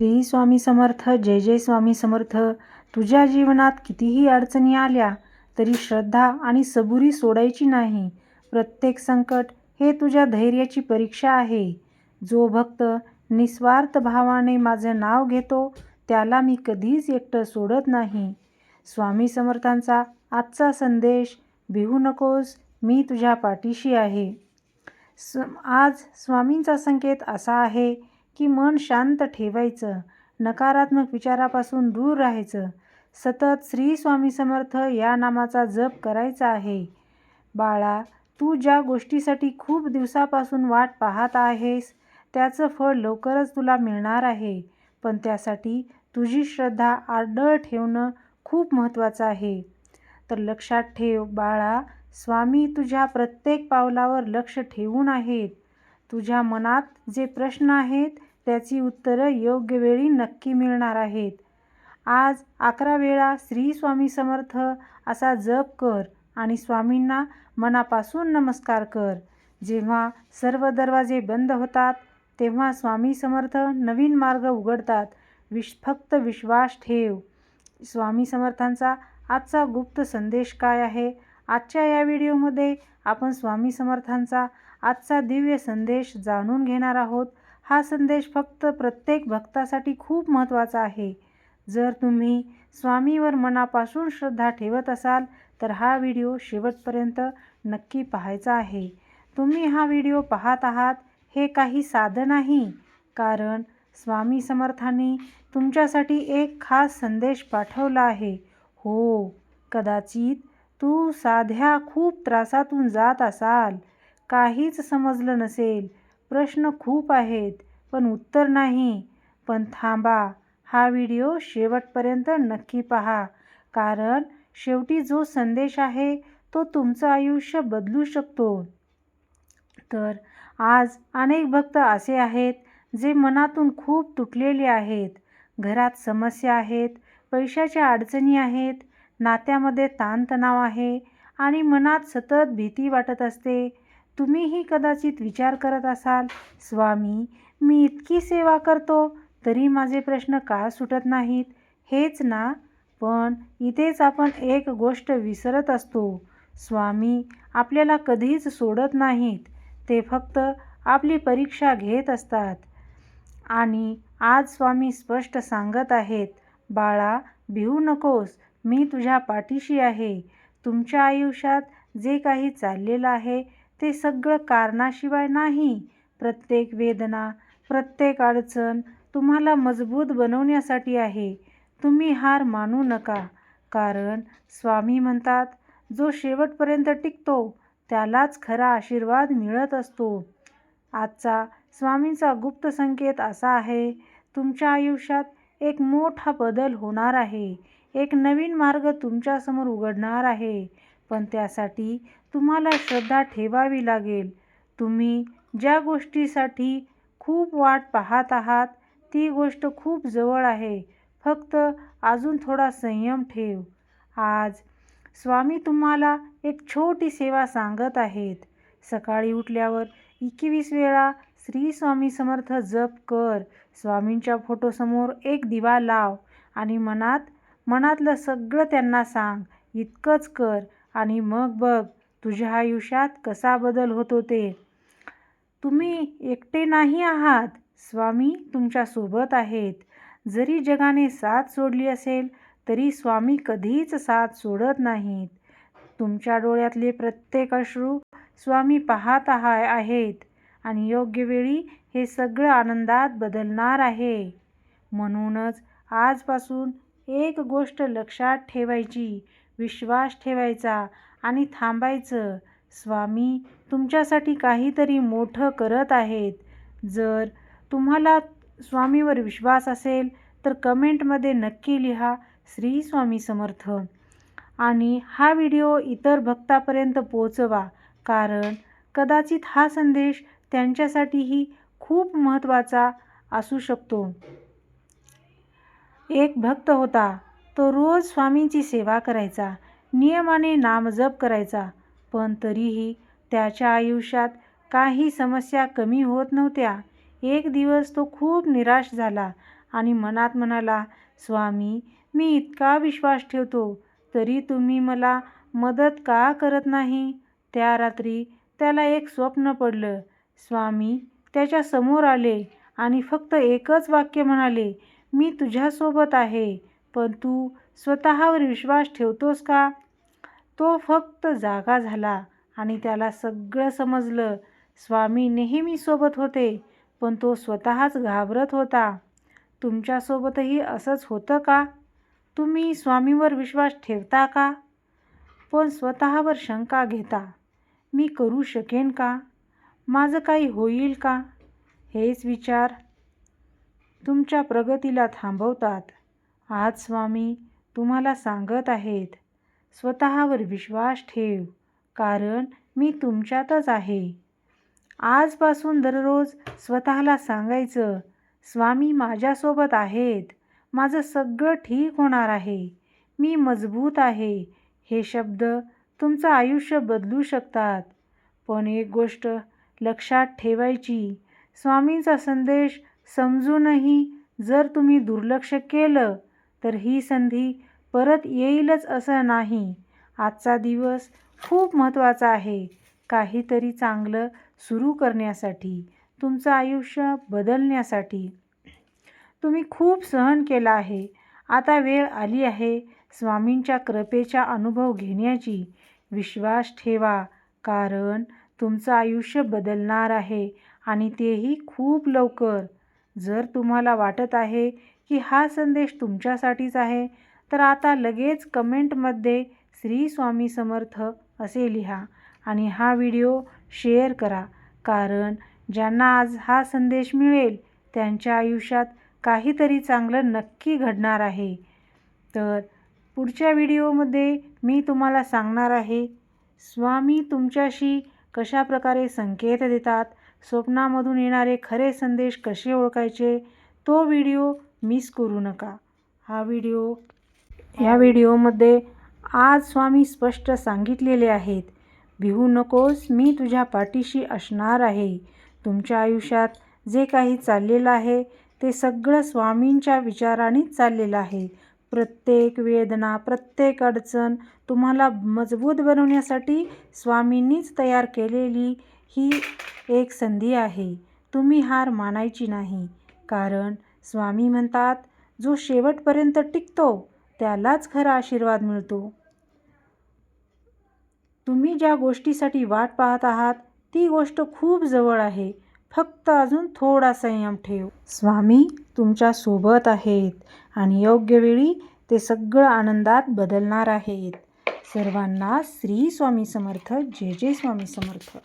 श्री स्वामी समर्थ. जय जय स्वामी समर्थ. तुझ्या जीवनात कितीही अडचणी आल्या तरी श्रद्धा आणि सबुरी सोडायची नाही. प्रत्येक संकट हे तुझ्या धैर्याची परीक्षा आहे. जो भक्त निस्वार्थ भावाने माझं नाव घेतो त्याला मी कधीच एकटं सोडत नाही. स्वामी समर्थांचा आजचा संदेश. भिवू नकोस, मी तुझ्या पाठीशी आहे. आज स्वामींचा संकेत असा आहे की मन शांत ठेवायचं, नकारात्मक विचारापासून दूर राहायचं, सतत श्री स्वामी समर्थ या नामाचा जप करायचा आहे. बाळा, तू ज्या गोष्टीसाठी खूप दिवसापासून वाट पाहत आहेस त्याचं फळ लवकरच तुला मिळणार आहे. पण त्यासाठी तुझी श्रद्धा अढळ ठेवणं खूप महत्त्वाचं आहे. तर लक्षात ठेव बाळा, स्वामी तुझ्या प्रत्येक पावलावर लक्ष ठेवून आहेत. तुझ्या मनात जे प्रश्न आहेत त्याची उत्तरं योग्य वेळी नक्की मिळणार आहेत. आज 11 वेळा श्री स्वामी समर्थ असा जप कर आणि स्वामींना मनापासून नमस्कार कर. जेव्हा सर्व दरवाजे बंद होतात तेव्हा स्वामी समर्थ नवीन मार्ग उघडतात. फक्त विश्वास ठेव. स्वामी समर्थांचा आजचा गुप्त संदेश काय आहे? आजच्या या व्हिडिओमध्ये आपण स्वामी समर्थांचा आजचा दिव्य संदेश जाणून घेणार आहोत. हा संदेश फक्त प्रत्येक भक्तासाठी खूप महत्त्वाचा आहे. जर तुम्ही स्वामीवर मनापासून श्रद्धा ठेवत असाल तर हा व्हिडिओ शेवटपर्यंत नक्की पाहायचा आहे. तुम्ही हा व्हिडिओ पाहत आहात हे काही साधं नाही, कारण स्वामी समर्थांनी तुमच्यासाठी एक खास संदेश पाठवला आहे. हो, कदाचित तू साध्या खूप त्रासातून जात असाल, काहीच समजलं नसेल, प्रश्न खूप आहेत पण उत्तर नाही. पण थांबा, हा व्हिडिओ शेवटपर्यंत नक्की पहा, कारण शेवटी जो संदेश आहे तो तुमचं आयुष्य बदलू शकतो. तर आज अनेक भक्त असे आहेत जे मनातून खूप तुटलेले आहेत. घरात समस्या आहेत, पैशाच्या अडचणी आहेत, नात्यामध्ये ताणतणाव आहे आणि मनात सतत भीती वाटत असते. तुम्हीही कदाचित विचार करत असाल, स्वामी, मी इतकी सेवा करतो तरी माझे प्रश्न का सुटत नाहीत, हेच ना? पण इथेच आपण एक गोष्ट विसरत असतो. स्वामी आपल्याला कधीच सोडत नाहीत. ते फक्त आपली परीक्षा घेत असतात. आणि आज स्वामी स्पष्ट सांगत आहेत, बाळा, भिवू नकोस, मी तुझ्या पाठीशी आहे. तुमच्या आयुष्यात जे काही चाललेलं आहे ते सगळं कारणाशिवाय नाही. प्रत्येक वेदना, प्रत्येक अडचण तुम्हाला मजबूत बनवण्यासाठी आहे. तुम्ही हार मानू नका, कारण स्वामी म्हणतात, जो शेवटपर्यंत टिकतो त्यालाच खरा आशीर्वाद मिळत असतो. आजचा स्वामींचा गुप्त संकेत असा आहे, तुमच्या आयुष्यात एक मोठा बदल होणार आहे. एक नवीन मार्ग तुमच्यासमोर उघडणार आहे. पण त्यासाठी तुम्हाला श्रद्धा ठेवावी लागेल. तुम्ही ज्या गोष्टीसाठी खूप वाट पाहत आहात ती गोष्ट खूप जवळ आहे. फक्त अजून थोडा संयम ठेव. आज स्वामी तुम्हाला एक छोटी सेवा सांगत आहेत. सकाळी उठल्यावर 21 वेळा श्री स्वामी समर्थ जप कर. स्वामींच्या फोटोसमोर एक दिवा लाव आणि मनातलं सगळं त्यांना सांग. इतकंच कर आणि मग बघ तुझ्या आयुष्यात कसा बदल होतो ते. तुम्ही एकटे नाही आहात. स्वामी तुमच्यासोबत आहेत. जरी जगाने साथ सोडली असेल तरी स्वामी कधीच साथ सोडत नाहीत. तुमच्या डोळ्यातले प्रत्येक अश्रू स्वामी पाहत आहेत आणि योग्य वेळी हे सगळं आनंदात बदलणार आहे. म्हणूनच आजपासून एक गोष्ट लक्षात ठेवायची, विश्वास ठेवायचा आणि थांबायचं. स्वामी तुमच्यासाठी काहीतरी मोठं करत आहेत. जर तुम्हाला स्वामीवर विश्वास असेल तर कमेंटमध्ये नक्की लिहा श्री स्वामी समर्थ आणि हा व्हिडिओ इतर भक्तापर्यंत पोहोचवा, कारण कदाचित हा संदेश त्यांच्यासाठीही खूप महत्त्वाचा असू शकतो. एक भक्त होता. तो रोज स्वामींची सेवा करायचा, नियमाने नामजप करायचा, पण तरीही त्याच्या आयुष्यात काही समस्या कमी होत नव्हत्या. एक दिवस तो खूप निराश झाला आणि मनात म्हणाला, स्वामी, मी इतका विश्वास ठेवतो, तरी तुम्ही मला मदत का करत नाही? त्या रात्री त्याला एक स्वप्न पडलं. स्वामी त्याच्या समोर आले आणि फक्त एकच वाक्य म्हणाले, मी तुझ्यासोबत आहे, पण तू स्वतःवर विश्वास ठेवतोस का? तो फक्त जागा झाला आणि त्याला सगळं समजलं. स्वामी नेहमी सोबत होते, पण तो स्वतःच घाबरत होता. तुमच्यासोबतही असंच होतं का? तुम्ही स्वामीवर विश्वास ठेवता का, पण स्वतःवर शंका घेता? मी करू शकेन का? माझं काही होईल का? हेच विचार तुमच्या प्रगतीला थांबवतात. आज स्वामी तुम्हाला सांगत आहेत, स्वतःवर विश्वास ठेव, कारण मी तुमच्यातच आहे. आजपासून दररोज स्वतःला सांगायचं, स्वामी माझ्यासोबत आहेत, माझं सगळं ठीक होणार आहे, मी मजबूत आहे. हे शब्द तुमचं आयुष्य बदलू शकतात. पण एक गोष्ट लक्षात ठेवायची, स्वामींचा संदेश समजूनही जर तुम्ही दुर्लक्ष केलं तर ही संधी परत येईलच असं नाही. आजचा दिवस खूप महत्त्वाचा आहे, काहीतरी चांगलं सुरू करण्यासाठी, तुमचं आयुष्य बदलण्यासाठी. तुम्ही खूप सहन केलं आहे. आता वेळ आली आहे स्वामींच्या कृपेचा अनुभव घेण्याची. विश्वास ठेवा, कारण तुमचं आयुष्य बदलणार आहे आणि तेही खूप लवकर. जर तुम्हाला वाटत आहे की हा संदेश तुमच्यासाठीच आहे, तर आता लगेच कमेंटमध्ये श्री स्वामी समर्थ असे लिहा आणि हा व्हिडिओ शेअर करा, कारण ज्यांना आज हा संदेश मिळेल त्यांच्या आयुष्यात काहीतरी चांगलं नक्की घडणार आहे. तर पुढच्या व्हिडिओमध्ये मी तुम्हाला सांगणार आहे, स्वामी तुमच्याशी कशा प्रकारे संकेत देतात, स्वप्नामधून येणारे खरे संदेश कसे ओळखायचे. तो व्हिडिओ मिस करू नका. या व्हिडिओमध्ये आज स्वामी स्पष्ट सांगितलेले आहेत, भिवू नकोस, मी तुझ्या पाठीशी असणार आहे. तुमच्या आयुष्यात जे काही चाललेलं आहे ते सगळं स्वामींच्या विचारानेच चाललेलं आहे. प्रत्येक वेदना, प्रत्येक अडचण तुम्हाला मजबूत बनवण्यासाठी स्वामींनीच तयार केलेली ही एक संधी आहे. तुम्ही हार मानायची नाही, कारण स्वामी म्हणतात, जो शेवटपर्यंत टिकतो त्यालाच खरा आशीर्वाद मिळतो. तुम्ही ज्या गोष्टीसाठी वाट पाहत आहात ती गोष्ट खूप जवळ आहे. फक्त अजून थोडा संयम ठेव. स्वामी तुमच्या सोबत आहेत आणि योग्य वेळी ते सगळं आनंदात बदलणार आहेत. सर्वांना श्री स्वामी समर्थ. जय जय स्वामी समर्थ.